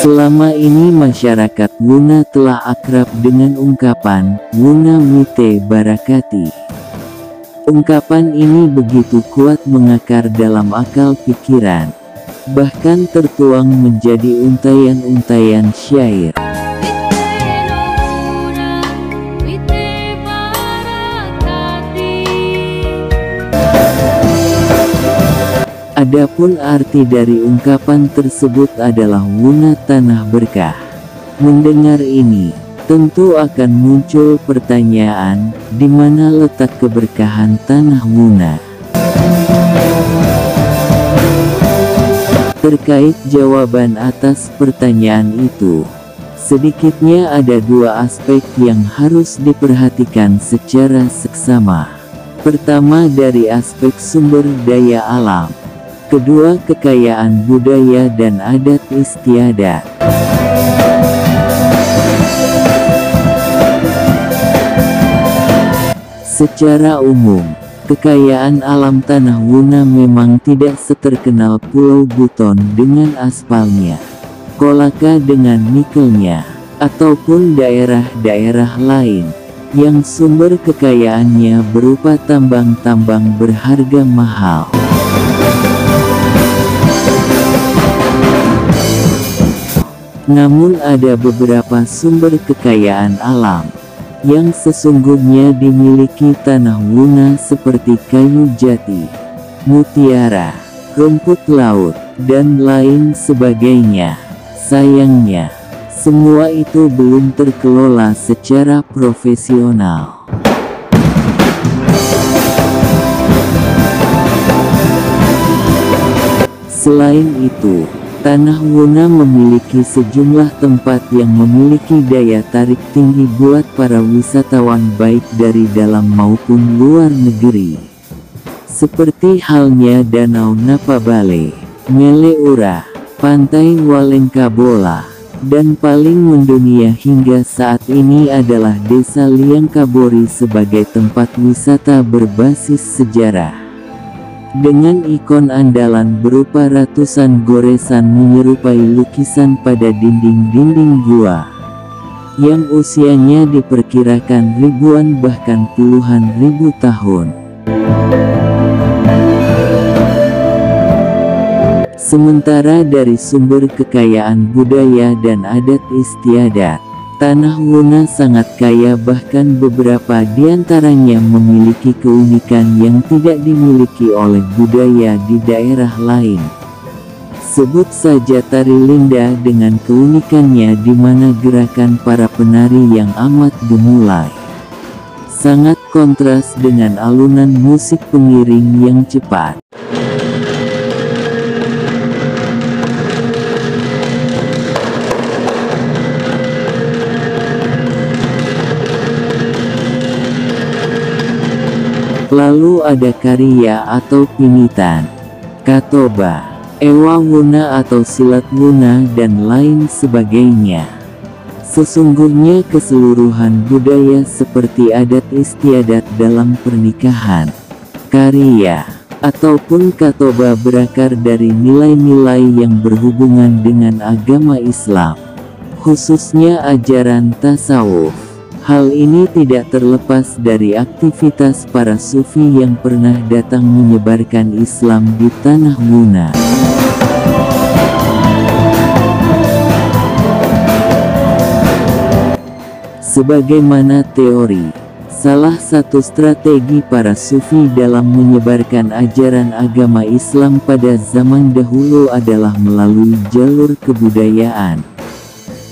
Selama ini masyarakat Wuna telah akrab dengan ungkapan Wuna Wite Barakati. Ungkapan ini begitu kuat mengakar dalam akal pikiran, bahkan tertuang menjadi untayan-untayan syair. Adapun arti dari ungkapan tersebut adalah Wuna tanah berkah. Mendengar ini, tentu akan muncul pertanyaan, di mana letak keberkahan tanah Wuna? Terkait jawaban atas pertanyaan itu, sedikitnya ada dua aspek yang harus diperhatikan secara seksama. Pertama dari aspek sumber daya alam. Kedua, kekayaan budaya dan adat istiadat. Secara umum, kekayaan alam tanah Wuna memang tidak seterkenal Pulau Buton dengan aspalnya, Kolaka dengan nikelnya, ataupun daerah-daerah lain, yang sumber kekayaannya berupa tambang-tambang berharga mahal. Namun ada beberapa sumber kekayaan alam yang sesungguhnya dimiliki tanah Wuna seperti kayu jati, mutiara, rumput laut, dan lain sebagainya. Sayangnya, semua itu belum terkelola secara profesional. Selain itu, tanah Wuna memiliki sejumlah tempat yang memiliki daya tarik tinggi buat para wisatawan baik dari dalam maupun luar negeri. Seperti halnya Danau Napabale, Meleura, Pantai Walengkabola, dan paling mendunia hingga saat ini adalah Desa Liangkabori sebagai tempat wisata berbasis sejarah. Dengan ikon andalan berupa ratusan goresan menyerupai lukisan pada dinding-dinding gua, yang usianya diperkirakan ribuan bahkan puluhan ribu tahun. Sementara dari sumber kekayaan budaya dan adat istiadat, tanah Wuna sangat kaya, bahkan beberapa diantaranya memiliki keunikan yang tidak dimiliki oleh budaya di daerah lain. Sebut saja tari Linda dengan keunikannya di mana gerakan para penari yang amat gemulai sangat kontras dengan alunan musik pengiring yang cepat. Lalu ada Kariya atau Pinitan, Katoba, Ewa Wuna atau Silat Wuna dan lain sebagainya. Sesungguhnya keseluruhan budaya seperti adat istiadat dalam pernikahan, Kariya, ataupun Katoba berakar dari nilai-nilai yang berhubungan dengan agama Islam, khususnya ajaran tasawuf. Hal ini tidak terlepas dari aktivitas para sufi yang pernah datang menyebarkan Islam di tanah Wuna. Sebagaimana teori, salah satu strategi para sufi dalam menyebarkan ajaran agama Islam pada zaman dahulu adalah melalui jalur kebudayaan,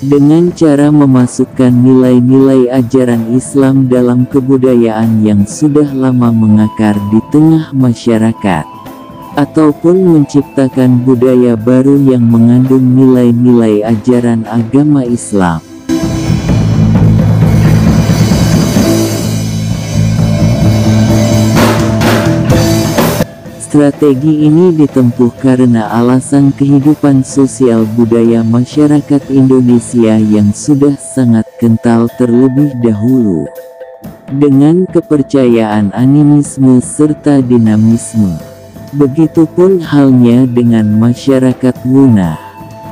dengan cara memasukkan nilai-nilai ajaran Islam dalam kebudayaan yang sudah lama mengakar di tengah masyarakat, ataupun menciptakan budaya baru yang mengandung nilai-nilai ajaran agama Islam. Strategi ini ditempuh karena alasan kehidupan sosial budaya masyarakat Indonesia yang sudah sangat kental terlebih dahulu, dengan kepercayaan animisme serta dinamisme. Begitupun halnya dengan masyarakat Wuna.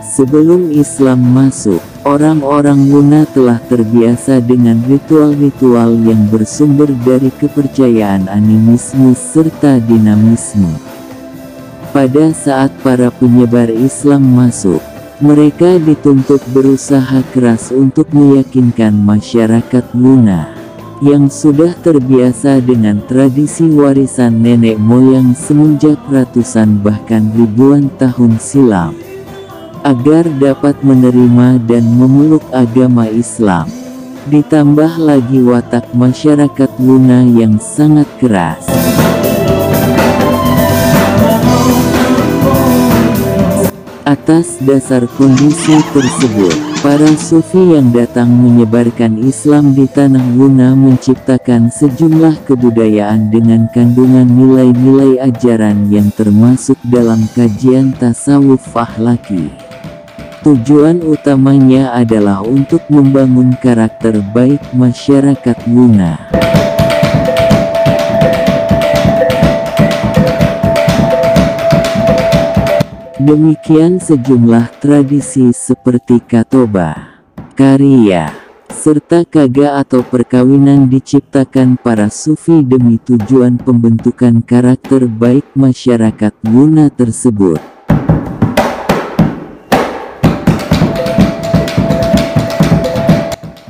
Sebelum Islam masuk, orang-orang Wuna telah terbiasa dengan ritual-ritual yang bersumber dari kepercayaan animisme serta dinamisme. Pada saat para penyebar Islam masuk, mereka dituntut berusaha keras untuk meyakinkan masyarakat Wuna yang sudah terbiasa dengan tradisi warisan nenek moyang semenjak ratusan bahkan ribuan tahun silam, agar dapat menerima dan memeluk agama Islam. Ditambah lagi watak masyarakat Wuna yang sangat keras. Atas dasar kondisi tersebut, para sufi yang datang menyebarkan Islam di tanah Wuna menciptakan sejumlah kebudayaan dengan kandungan nilai-nilai ajaran yang termasuk dalam kajian tasawuf akhlaki. Tujuan utamanya adalah untuk membangun karakter baik masyarakat Wuna. Demikian sejumlah tradisi seperti Katoba, Kariya, serta Kaga atau perkawinan diciptakan para sufi demi tujuan pembentukan karakter baik masyarakat Wuna tersebut.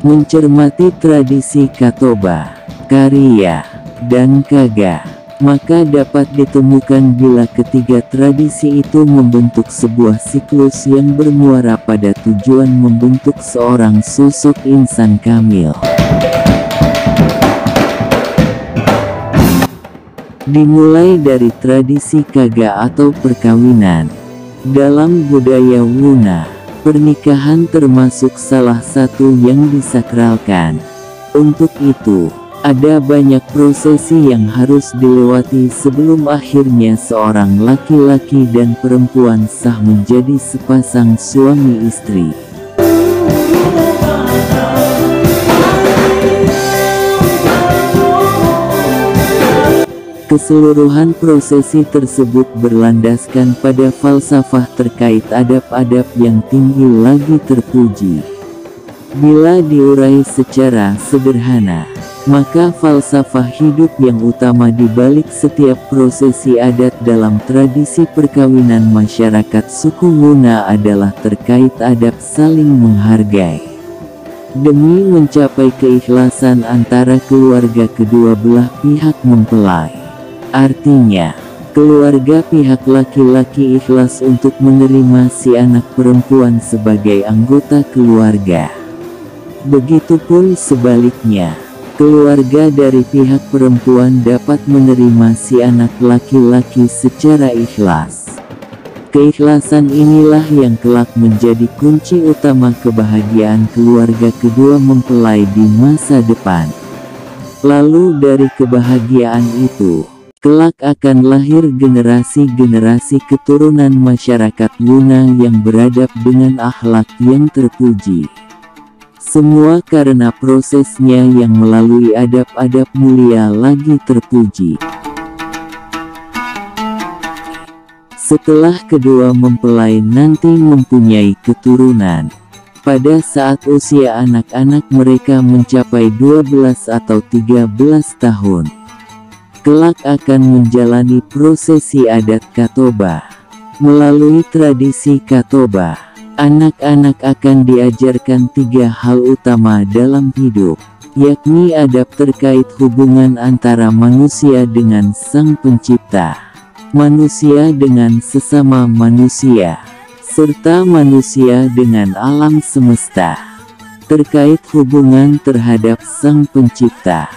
Mencermati tradisi Katoba, Kariya, dan Kaga, maka dapat ditemukan bila ketiga tradisi itu membentuk sebuah siklus yang bermuara pada tujuan membentuk seorang sosok insan kamil. Dimulai dari tradisi Kaga atau perkawinan. Dalam budaya Wuna, pernikahan termasuk salah satu yang disakralkan. Untuk itu, ada banyak prosesi yang harus dilewati sebelum akhirnya seorang laki-laki dan perempuan sah menjadi sepasang suami istri. Keseluruhan prosesi tersebut berlandaskan pada falsafah terkait adab-adab yang tinggi lagi terpuji. Bila diurai secara sederhana, maka falsafah hidup yang utama di balik setiap prosesi adat dalam tradisi perkawinan masyarakat suku Wuna adalah terkait adab saling menghargai. Demi mencapai keikhlasan antara keluarga kedua belah pihak mempelai. Artinya, keluarga pihak laki-laki ikhlas untuk menerima si anak perempuan sebagai anggota keluarga. Begitupun sebaliknya, keluarga dari pihak perempuan dapat menerima si anak laki-laki secara ikhlas. Keikhlasan inilah yang kelak menjadi kunci utama kebahagiaan keluarga kedua mempelai di masa depan. Lalu dari kebahagiaan itu, kelak akan lahir generasi-generasi keturunan masyarakat Wuna yang beradab dengan akhlak yang terpuji. Semua karena prosesnya yang melalui adab-adab mulia lagi terpuji. Setelah kedua mempelai nanti mempunyai keturunan, pada saat usia anak-anak mereka mencapai 12 atau 13 tahun, kelak akan menjalani prosesi adat Katoba. Melalui tradisi Katoba, anak-anak akan diajarkan 3 hal utama dalam hidup, yakni adab terkait hubungan antara manusia dengan Sang Pencipta, manusia dengan sesama manusia, serta manusia dengan alam semesta. Terkait hubungan terhadap Sang Pencipta,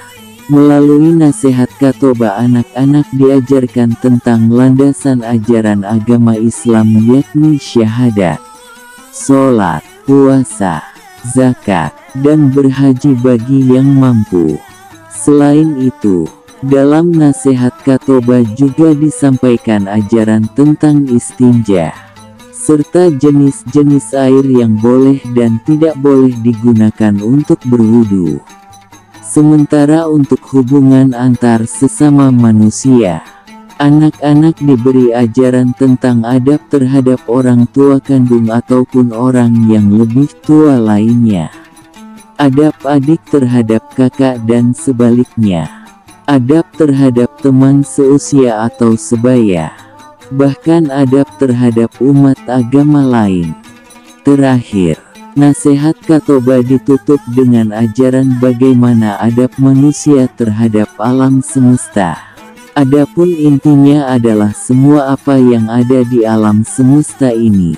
melalui nasihat Katoba anak-anak diajarkan tentang landasan ajaran agama Islam yakni syahadat, sholat, puasa, zakat, dan berhaji bagi yang mampu. Selain itu, dalam nasihat Katoba juga disampaikan ajaran tentang istinja, serta jenis-jenis air yang boleh dan tidak boleh digunakan untuk berwudu. Sementara untuk hubungan antar sesama manusia, Anak-anak diberi ajaran tentang adab terhadap orang tua kandung ataupun orang yang lebih tua lainnya. Adab adik terhadap kakak dan sebaliknya. Adab terhadap teman seusia atau sebaya. Bahkan adab terhadap umat agama lain. Terakhir, nasihat Qatoba ditutup dengan ajaran bagaimana adab manusia terhadap alam semesta. Adapun intinya adalah semua apa yang ada di alam semesta ini,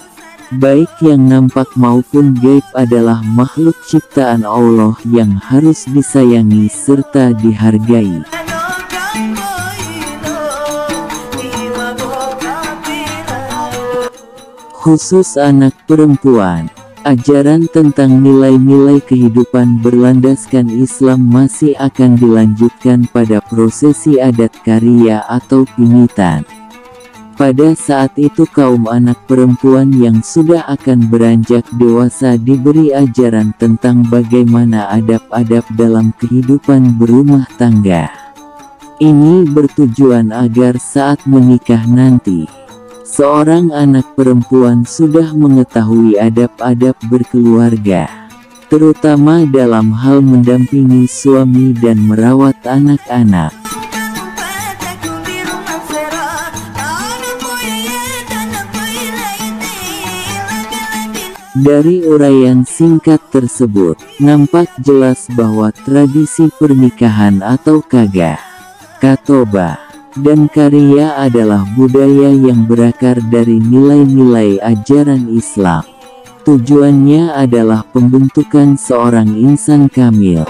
baik yang nampak maupun gaib, adalah makhluk ciptaan Allah yang harus disayangi serta dihargai. Khusus anak perempuan, ajaran tentang nilai-nilai kehidupan berlandaskan Islam masih akan dilanjutkan pada prosesi adat karya atau pimitan. Pada saat itu kaum anak perempuan yang sudah akan beranjak dewasa diberi ajaran tentang bagaimana adab-adab dalam kehidupan berumah tangga. Ini bertujuan agar saat menikah nanti, seorang anak perempuan sudah mengetahui adab-adab berkeluarga, terutama dalam hal mendampingi suami dan merawat anak-anak. Dari uraian singkat tersebut, nampak jelas bahwa tradisi pernikahan atau kagah, Qatoba, dan karya adalah budaya yang berakar dari nilai-nilai ajaran Islam. Tujuannya adalah pembentukan seorang insan kamil.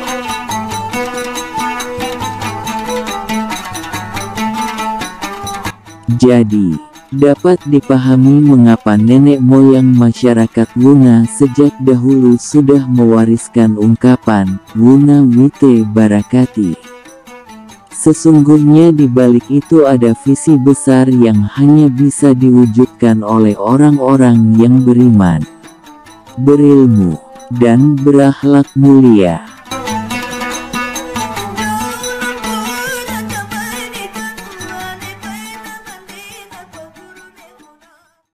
Jadi, dapat dipahami mengapa nenek moyang masyarakat Wuna sejak dahulu sudah mewariskan ungkapan Wuna Wite Barakati. Sesungguhnya di balik itu ada visi besar yang hanya bisa diwujudkan oleh orang-orang yang beriman, berilmu, dan berakhlak mulia.